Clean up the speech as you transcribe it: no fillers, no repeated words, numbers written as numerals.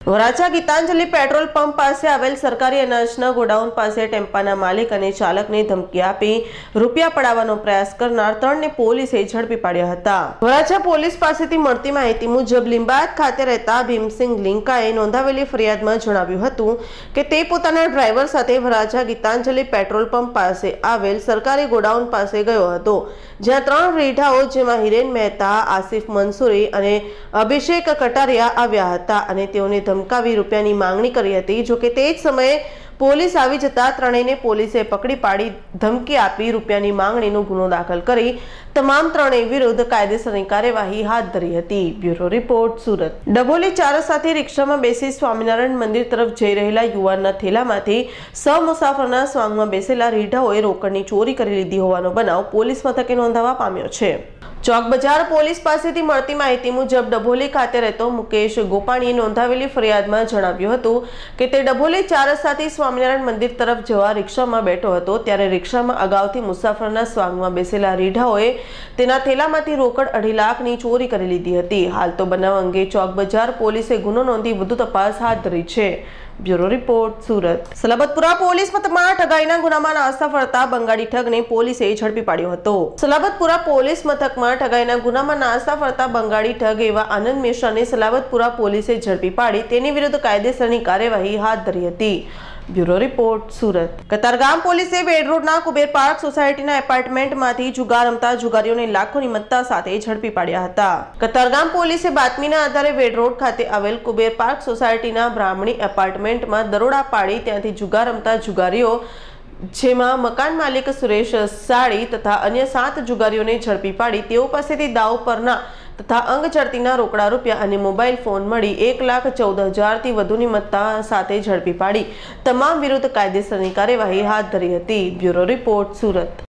Varachha Gitanjali petrol pump પાસે આવેલ સરકારી અનાજના ગોડાઉન પાસે ટેમ્પાના માલિક અને ચાલકને ધમકી આપી રૂપિયા પડાવવાનો પ્રયાસ કરનાર 3ને પોલીસે ઝડપી પાડ્યા હતા। વરાછા પોલીસ પાસેથી મળતી માહિતી મુજબ લીંબાયત ખાતે રહેતા ભીમસિંહ લિંકાએ નોંધાવેલી ફરિયાદમાં જણાવ્યું હતું કે તે પોતાના ડ્રાઈવર સાથે વરાછા ગીતાંજલિ પેટ્રોલ પંપ પાસે આવેલ સરકારી ગોડાઉન પાસે ગયો હતો, જ્યાં 3 રીઢાઓ જેમાં હિરેન મહેતા, આસિફ મંસૂરી અને અભિષેક કટારિયા આવ્યા હતા અને તેઓને ધમકાવી રૂપિયાની માંગણી કરી હતી। જો કે તે જ સમયે પોલીસ આવી જતા 3ને પોલીસે પકડી પાડી ધમકી આપી રૂપિયાની માંગણીનો ગુનો દાખલ કરી તમામ 3 વિરુદ્ધ કાયદેસરની કાર્યવાહી હાથ ધરી હતી। Bureau report, Surat. ડભોલી 4 સાથે રિક્ષામાં બેસી સ્વામિનારાયણ મંદિર તરફ જઈ રહેલા યુવાનના થેલામાંથી સહમુસાફરના સ્વાંગમાં બેસેલા રીઢાઓએ રોકડની ચોરી કરી લીધી હોવાનો બનાવ પોલીસ મથકે નોંધાવા પામ્યો છે। ચોક બજાર પોલીસ પાસેથી મળતી માહિતી મુજબ ડભોલી ખાતે રહેતો મુકેશ ગોપાણીએ નોંધાવેલી ફરિયાદમાં જણાવ્યું હતું કે તે ડભોલી 4 સાથે સ્વામિનારાયણ મંદિર તરફ જવા રિક્ષામાં બેઠો હતો, ત્યારે રિક્ષામાં અગાઉથી મુસાફરના સ્વાંગમાં બેસેલા રીઢાઓએ તેના થેલામાંથી રોકડ 2.5 લાખની ચોરી કરી લીધી હતી। હાલ તો બનાવ અંગે ચોક બજાર પોલીસે ગુનો નોંધી વધુ તપાસ હાથ ધરી છે। Bureau report, Surat. Salabatpura police મથકમાં ઠગાઈના ગુનામાં નાસ્તા ફરતા બંગાળી ઠગને પોલીસે ઝડપી પાડ્યો હતો। સલાબતપુરા પોલીસ મથકમાં ઠગાઈના ગુનામાં નાસ્તા ફરતા બંગાળી ઠગ એવા આનંદ મેશ્રાને સલાબતપુરા પોલીસે ઝડપી પાડી તેની વિરુદ્ધ કાયદેસરની કાર્યવાહી હાથ ધરી હતી। Bureau report, Surat. કતારગામ પોલીસે વેડ રોડના કુબેર પાર્ક સોસાયટીના એપાર્ટમેન્ટમાંથી જુગાર રમતા જુગારીઓને લાખોની મત્તા સાથે ઝડપી પાડ્યા હતા। કતારગામ પોલીસે બાતમીના આધારે વેડ રોડ ખાતે આવેલ કુબેર પાર્ક સોસાયટીના બ્રાહ્મણી એપાર્ટમેન્ટમાં દરોડા પાડી ત્યાંથી જુગાર રમતા જુગારીઓ જેમાં મકાન માલિક સુરેશ સાડી તથા અન્ય 7 જુગારીઓને ઝડપી પાડી તેઓ પાસેથી દાવ પરના તથા અંગ ચડતીના રોકડા રૂપિયા અને મોબાઈલ ફોન મળી 1,14,000થી વધુની મત્તા સાથે ઝડપી પાડી તમામ વિરુદ્ધ કાયદેસરની કાર્યવાહી હાથ ધરી હતી। Bureau report, Surat.